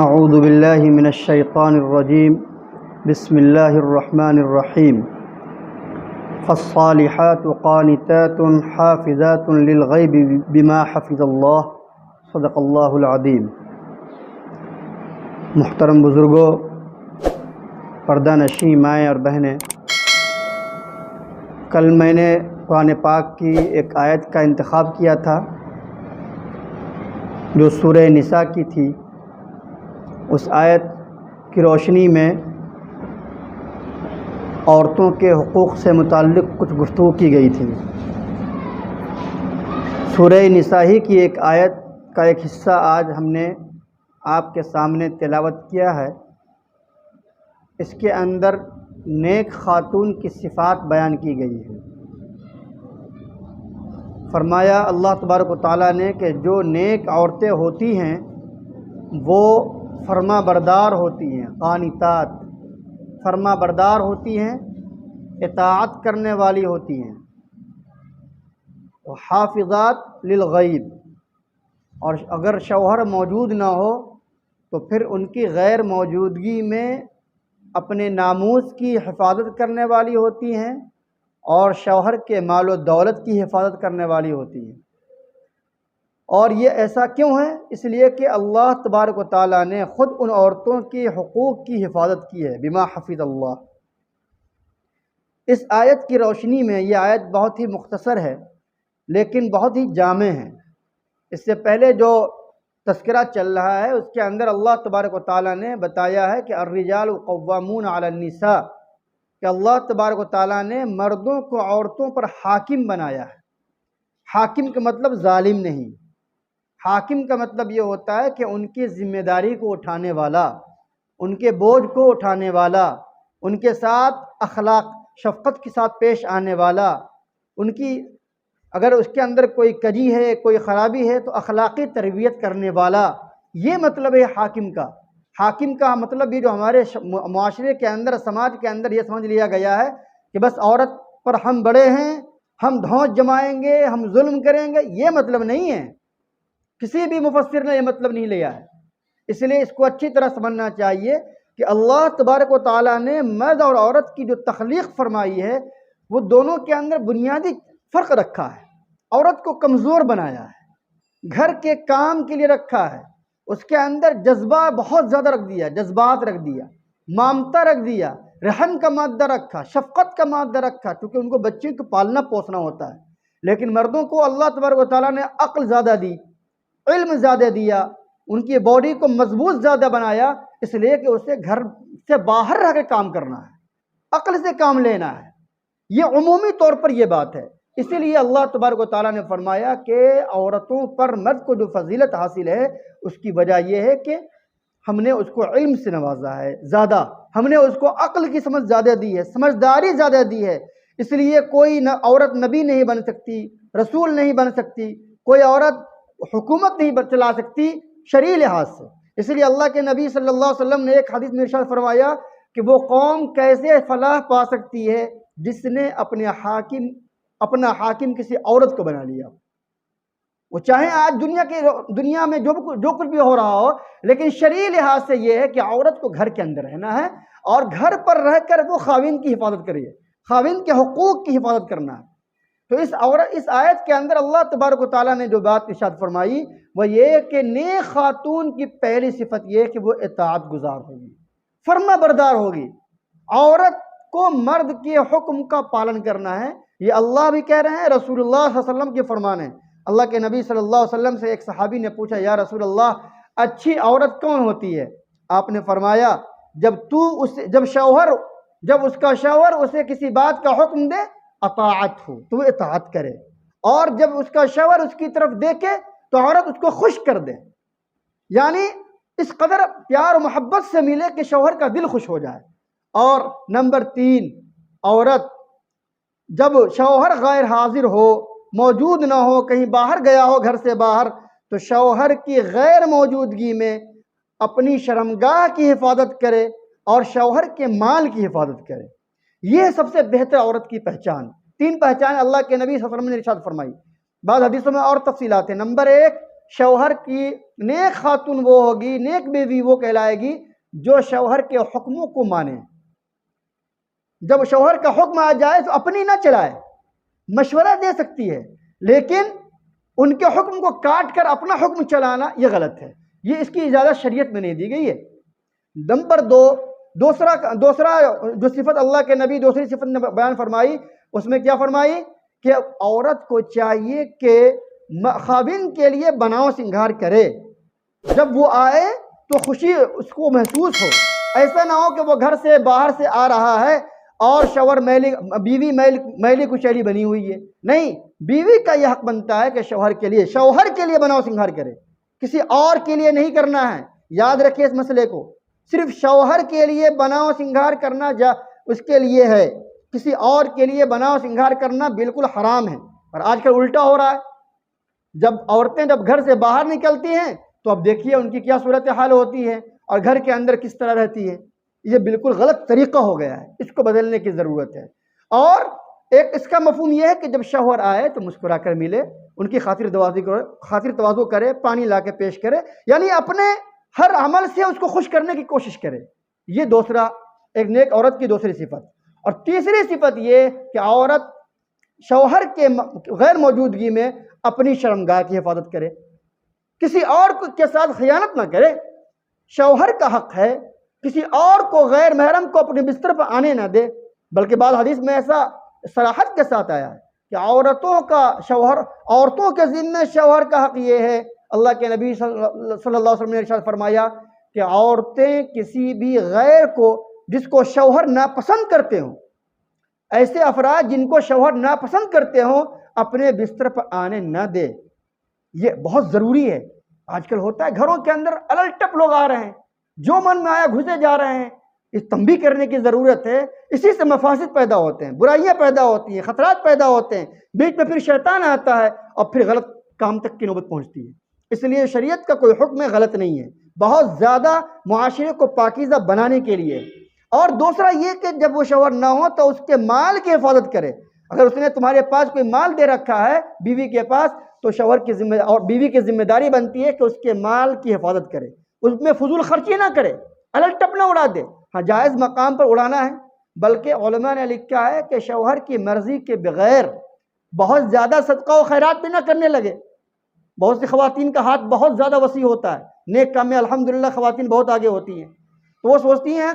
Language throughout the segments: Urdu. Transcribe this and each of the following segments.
اعوذ باللہ من الشیطان الرجیم بسم اللہ الرحمن الرحیم فالصالحات قانتات حافظات للغیب بما حفظ اللہ صدق اللہ العظیم۔ محترم بزرگوں، پردہ نشین مائیں اور بہنیں، کل میں نے قرآن پاک کی ایک آیت کا انتخاب کیا تھا جو سورہ نساء کی تھی۔ اس آیت کی روشنی میں عورتوں کے حقوق سے متعلق کچھ گفتگو کی گئی تھی۔ سورہ نساء ہی کی ایک آیت کا ایک حصہ آج ہم نے آپ کے سامنے تلاوت کیا ہے۔ اس کے اندر نیک خاتون کی صفات بیان کی گئی ہے۔ فرمایا اللہ تبارک و تعالیٰ نے کہ جو نیک عورتیں ہوتی ہیں وہ فرما بردار ہوتی ہیں، قانتات، فرما بردار ہوتی ہیں، اطاعت کرنے والی ہوتی ہیں، حافظات للغیب، اور اگر شوہر موجود نہ ہو تو پھر ان کی غیر موجودگی میں اپنے ناموس کی حفاظت کرنے والی ہوتی ہیں اور شوہر کے مال و دولت کی حفاظت کرنے والی ہوتی ہیں۔ اور یہ ایسا کیوں ہے؟ اس لیے کہ اللہ تبارک و تعالیٰ نے خود ان عورتوں کی حقوق کی حفاظت کی ہے، بما حفظ اللہ۔ اس آیت کی روشنی میں، یہ آیت بہت ہی مختصر ہے لیکن بہت ہی جامع ہے۔ اس سے پہلے جو تذکرہ چل رہا ہے اس کے اندر اللہ تبارک و تعالیٰ نے بتایا ہے کہ الرجال قوامون علی النساء، کہ اللہ تبارک و تعالیٰ نے مردوں کو عورتوں پر حاکم بنایا ہے۔ حاکم کا مطلب ظالم نہیں، حاکم کا مطلب یہ ہوتا ہے کہ ان کی ذمہ داری کو اٹھانے والا، ان کے بوجھ کو اٹھانے والا، ان کے ساتھ اخلاق شفقت کے ساتھ پیش آنے والا، ان کی اگر اس کے اندر کوئی کجی ہے، کوئی خرابی ہے تو اخلاقی تربیت کرنے والا، یہ مطلب ہے حاکم کا۔ حاکم کا مطلب یہ جو ہمارے معاشرے کے اندر، سماج کے اندر یہ سمجھ لیا گیا ہے کہ بس عورت پر ہم بڑے ہیں، ہم دھونس جمائیں گے، ہم ظلم کریں گے، یہ مطلب نہیں ہے۔ کسی بھی مفسر نے یہ مطلب نہیں لیا ہے۔ اس لیے اس کو اچھی طرح سمجھنا چاہیے کہ اللہ تبارک و تعالیٰ نے مرد اور عورت کی جو تخلیق فرمائی ہے وہ دونوں کے اندر بنیادی فرق رکھا ہے۔ عورت کو کمزور بنایا ہے، گھر کے کام کے لیے رکھا ہے، اس کے اندر جذبہ بہت زیادہ رکھ دیا، جذبات رکھ دیا، مامتا رکھ دیا، رحم کا مادہ رکھا، شفقت کا مادہ رکھا، کیونکہ ان کو بچے کو پالنا پوسنا ہوتا ہے۔ لیکن مردوں کو اللہ تبارک و تعالیٰ نے عقل زیادہ دی، علم زیادہ دیا، ان کی باڈی کو مضبوط زیادہ بنایا، اس لیے کہ اسے گھر سے باہر رہ کے کام کرنا ہے، عقل سے کام لینا ہے۔ یہ عمومی طور پر یہ بات ہے۔ اسی لیے اللہ تبارک و تعالیٰ نے فرمایا کہ عورتوں پر مرد کو جو فضیلت حاصل ہے اس کی وجہ یہ ہے کہ ہم نے اس کو علم سے نوازا ہے زیادہ، ہم نے اس کو عقل کی سمجھ زیادہ دی ہے، سمجھداری زیادہ دی ہے۔ اس لیے کوئی عورت نبی نہیں بن سکتی، رسول نہیں بن سکتی، کوئی عورت حکومت نہیں چلا سکتی شرعی لحاظ سے۔ اس لیے اللہ کے نبی صلی اللہ علیہ وسلم نے ایک حدیث میں ارشاد فرمایا کہ وہ قوم کیسے فلاح پا سکتی ہے جس نے اپنا حاکم کسی عورت کو بنا لیا۔ وہ چاہے آج دنیا میں جو کچھ بھی ہو رہا ہو، لیکن شرعی لحاظ سے یہ ہے کہ عورت کو گھر کے اندر رہنا ہے اور گھر پر رہ کر وہ خاوند کی حفاظت کریے، خاوند کے حقوق کی حفاظت کرنا ہے۔ تو اس آیت کے اندر اللہ تبارک و تعالیٰ نے جو بات ارشاد فرمائی وہ یہ کہ نیک خاتون کی پہلی صفت یہ کہ وہ اطاعت گزار ہوگی، فرما بردار ہوگی۔ عورت کو مرد کے حکم کا پالن کرنا ہے، یہ اللہ بھی کہہ رہے ہیں، رسول اللہ صلی اللہ علیہ وسلم کے فرمان ہیں۔ اللہ کے نبی صلی اللہ علیہ وسلم سے ایک صحابی نے پوچھا، یا رسول اللہ اچھی عورت کون ہوتی ہے؟ آپ نے فرمایا جب اس کا شوہر اسے کسی بات کا حکم دے اطاعت ہو تو وہ اطاعت کرے، اور جب اس کا شوہر اس کی طرف دیکھے تو عورت اس کو خوش کر دے، یعنی اس قدر پیار و محبت سے ملے کہ شوہر کا دل خوش ہو جائے۔ اور نمبر 3، عورت جب شوہر غیر حاضر ہو، موجود نہ ہو، کہیں باہر گیا ہو گھر سے باہر، تو شوہر کی غیر موجودگی میں اپنی شرمگاہ کی حفاظت کرے اور شوہر کے مال کی حفاظت کرے۔ یہ سب سے بہتر عورت کی پہچان۔ 3 پہچان اللہ کے نبی صلی اللہ علیہ وسلم نے ارشاد فرمائی، بعض حدیثوں میں اور تفصیلات ہیں۔ نمبر 1، شوہر کی نیک خاتون وہ ہوگی، نیک بیوی وہ کہلائے گی جو شوہر کے حکموں کو مانے۔ جب شوہر کا حکم آ جائے تو اپنی نہ چلائے، مشورہ دے سکتی ہے، لیکن ان کے حکم کو کاٹ کر اپنا حکم چلانا یہ غلط ہے، یہ اس کی اجازت شریعت میں نہیں دی گئی ہے۔ نمبر دو، دوسرا جو صفت اللہ کے نبی دوسری صفت نے بیان فرمائی، اس میں کیا فرمائی کہ عورت کو چاہیے کہ خاوند کے لیے بناؤ سنگھار کرے، جب وہ آئے تو خوشی اس کو محسوس ہو، ایسا نہ ہو کہ وہ گھر سے باہر سے آ رہا ہے اور بیوی میلی کچیلی بنی ہوئی ہے۔ نہیں، بیوی کا یہ حق بنتا ہے کہ شوہر کے لیے بناؤ سنگھار کرے، کسی اور کے لیے نہیں کرنا ہے۔ یاد رکھیے اس مسئلے کو، صرف شوہر کے لیے بناؤ سنگھار کرنا اس کے لیے ہے، کسی اور کے لیے بناؤ سنگھار کرنا بالکل حرام ہے۔ اور آج کل الٹا ہو رہا ہے، جب عورتیں گھر سے باہر نکلتی ہیں تو اب دیکھیے ان کی کیا صورتحال ہوتی ہے اور گھر کے اندر کس طرح رہتی ہے۔ یہ بالکل غلط طریقہ ہو گیا ہے، اس کو بدلنے کی ضرورت ہے۔ اور ایک اس کا مفہوم یہ ہے کہ جب شوہر آئے تو مسکرا کر ملے، ان کی خاطر تواضع کرے، پانی لا کے پیش کرے، یعنی اپنے ہر عمل سے اس کو خوش کرنے کی کوشش کرے۔ یہ دوسرا ایک نیک عورت کی دوسری صفت۔ اور تیسری صفت یہ کہ عورت شوہر کے غیر موجودگی میں اپنی شرمگاہ کی حفاظت کرے، کسی اور کے ساتھ خیانت نہ کرے۔ شوہر کا حق ہے کسی اور کو، غیر محرم کو اپنے بستر پر آنے نہ دے، بلکہ بعض حدیث میں ایسا صراحت کے ساتھ آیا ہے کہ عورتوں کے ذمہ شوہر کا حق یہ ہے۔ اللہ کے نبی صلی اللہ علیہ وسلم نے ارشاد فرمایا کہ عورتیں کسی بھی غیر کو جس کو شوہر ناپسند کرتے ہوں، ایسے افراد جن کو شوہر ناپسند کرتے ہوں، اپنے بستر پر آنے نہ دے۔ یہ بہت ضروری ہے۔ آج کل ہوتا ہے گھروں کے اندر الل ٹپ لوگ آ رہے ہیں، جو من میں آیا گھسے جا رہے ہیں۔ اس تنبیہ کرنے کی ضرورت ہے، اسی سے مفاسد پیدا ہوتے ہیں، برائیاں پیدا ہوتی ہیں، خطرات پیدا ہوتے ہیں، بیچ میں پھر شیطان آتا ہے اور پھر غلط کام تک کی نوبت پہنچتی ہے۔ اس لیے شریعت کا کوئی حکم غلط نہیں ہے، بہت زیادہ معاشرے کو پاکیزہ بنانے کے لیے۔ اور دوسرا یہ کہ جب وہ شوہر نہ ہو تو اس کے مال کی حفاظت کرے۔ اگر اس نے تمہارے پاس کوئی مال دے رکھا ہے بیوی کے پاس، تو شوہر کی بیوی کی ذمہ داری بنتی ہے کہ اس کے مال کی حفاظت کرے، اس میں فضول خرچی نہ کرے، الل ٹپ نہ اڑا دے۔ ہاں، جائز مقام پر اڑانا ہے، بلکہ علماء نے لکھا ہے کہ شوہر کی مرضی کے بغیر بہت زیادہ صدقہ و خیرات بھی نہ کرنے لگے۔ بہت سی خواتین کا ہاتھ بہت زیادہ وسیع ہوتا ہے، نیک کام میں الحمدللہ خواتین بہت آگے ہوتی ہیں، تو وہ سوچتی ہیں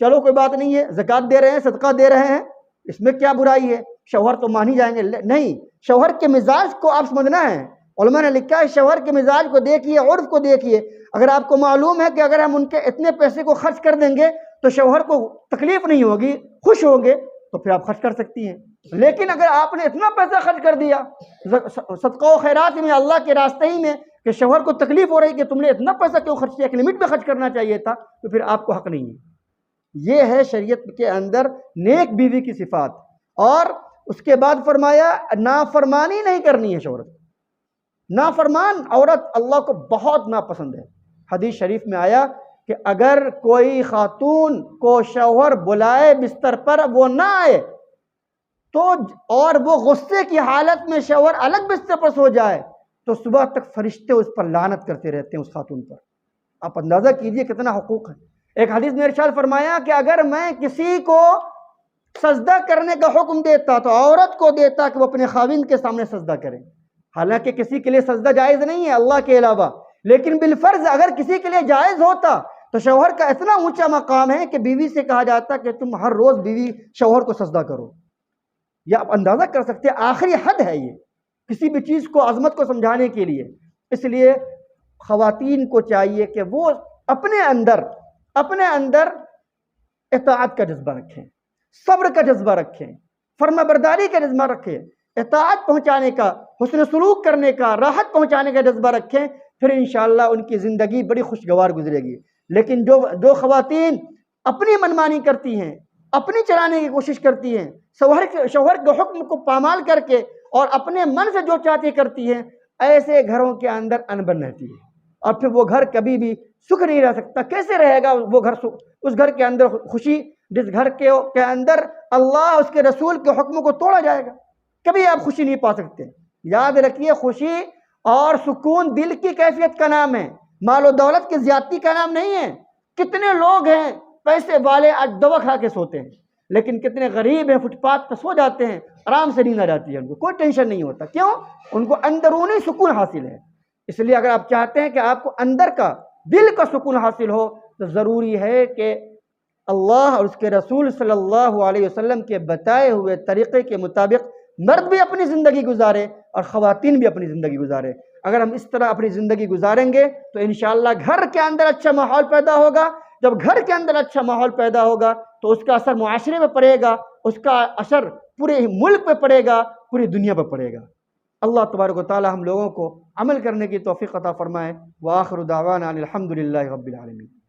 چلو کوئی بات نہیں ہے، زکوٰۃ دے رہے ہیں، صدقہ دے رہے ہیں، اس میں کیا برائی ہے، شوہر تو مان ہی جائیں گے۔ نہیں، شوہر کے مزاج کو آپ سمجھنا ہے۔ علماء نے لکھا ہے شوہر کے مزاج کو دیکھیے، عرف کو دیکھیے۔ اگر آپ کو معلوم ہے کہ اگر ہم ان کے اتنے پیسے کو خرچ کر دیں گے تو شوہر کو تکلیف نہیں ہوگی، خوش ہوں گے، تو پھر آپ خرچ کر سکتی ہیں۔ لیکن اگر آپ نے اتنا پیسہ خرچ کر دیا صدقہ و خیرات میں، اللہ کے راستے ہی میں، کہ شوہر کو تکلیف ہو رہی کہ تم نے اتنا پیسہ کیوں خرچ کیا، ایک لمٹ میں خرچ کرنا چاہیے تھا، تو پھر آپ کو حق نہیں ہے۔ یہ ہے شریعت کے اندر نیک بیوی کی صفات۔ اور اس کے بعد فرمایا نافرمانی نہیں کرنی ہے شوہر۔ نافرمان عورت اللہ کو بہت ناپسند ہے۔ حدیث شریف میں آیا کہ اگر کوئی خاتون کو شوہر بلائے بستر پر، وہ نہ آئے تو، اور وہ غصے کی حالت میں شوہر الگ بستر پر سو جائے، تو صبح تک فرشتے اس پر لعنت کرتے رہتے ہیں، اس خاتون پر۔ آپ اندازہ کیجئے کتنا حقوق ہے۔ ایک حدیث میں ارشاد فرمایا کہ اگر میں کسی کو سجدہ کرنے کا حکم دیتا تو عورت کو دیتا کہ وہ اپنے خاوند کے سامنے سجدہ کرے۔ حالانکہ کسی کے لیے سجدہ جائز نہیں ہے اللہ کے علاوہ، لیکن بالفرض اگر کسی کے لیے جائز ہوتا تو شوہر کا اتنا اونچا مقام ہے کہ بیوی سے کہا جاتا کہ تم ہر روز بیوی شوہر کو سجدہ کرو۔ یا آپ اندازہ کر سکتے ہیں آخری حد ہے یہ کسی بھی چیز کو، عظمت کو سمجھانے کے لیے۔ اس لیے خواتین کو چاہیے کہ وہ اپنے اندر اطاعت کا جذبہ رکھیں، صبر کا جذبہ رکھیں، فرما برداری کا جذبہ رکھیں، اطاعت پہنچانے کا، حسن سلوک کرنے کا، راحت پہنچانے کا جذبہ رکھیں، پھر انشاءاللہ ان کی زندگی بڑی خوشگوار گزرے گی۔ لیکن جو خواتین اپنی منمانی کرتی ہیں، اپنی چلانے کی کوشش کرتی ہیں، شوہر کے حکم کو پامال کر کے اور اپنے من سے جو چاہتی کرتی ہیں، ایسے گھروں کے اندر انبن رہتی ہے، اور پھر وہ گھر کبھی بھی سکھ نہیں رہ سکتا۔ کیسے رہے گا وہ گھر، اس گھر کے اندر خوشی جس گھر کے اندر اللہ اس کے رسول کے حکموں کو توڑا جائے گا؟ کبھی آپ خوشی نہیں پا سکتے۔ یاد رکھیے خوشی اور سکون دل کی کیفیت کا نام ہے، مال و دولت کی زیادتی کا نام نہیں ہے۔ کتنے لوگ ہیں پیسے والے آج دوا کھا کے سوتے ہیں، لیکن کتنے غریب ہیں فٹ پاتھ پہ سو جاتے ہیں، آرام سے نیند آ جاتی ہے، ان کو کوئی ٹینشن نہیں ہوتا۔ کیوں؟ ان کو اندرونی سکون حاصل ہے۔ اس لیے اگر آپ چاہتے ہیں کہ آپ کو اندر کا دل کا سکون حاصل ہو تو ضروری ہے کہ اللہ اور اس کے رسول صلی اللہ علیہ وسلم کے بتائے ہوئے طریقے کے مطابق مرد بھی اپنی زندگی گزارے اور خواتین بھی اپنی زندگی گزارے۔ اگر ہم اس طرح اپنی زندگی گزاریں گے تو انشاءاللہ گھر کے اندر اچھا ماحول پیدا ہوگا۔ جب گھر کے اندر اچھا ماحول پیدا ہوگا تو اس کا اثر معاشرے میں پڑے گا، اس کا اثر پورے ملک پہ پڑے گا، پوری دنیا پہ پڑے گا۔ اللہ تبارک و تعالی ہم لوگوں کو عمل کرنے کی توفیق عطا فرمائے۔ وآخر دعوانا ان الحمد للہ رب العالمین۔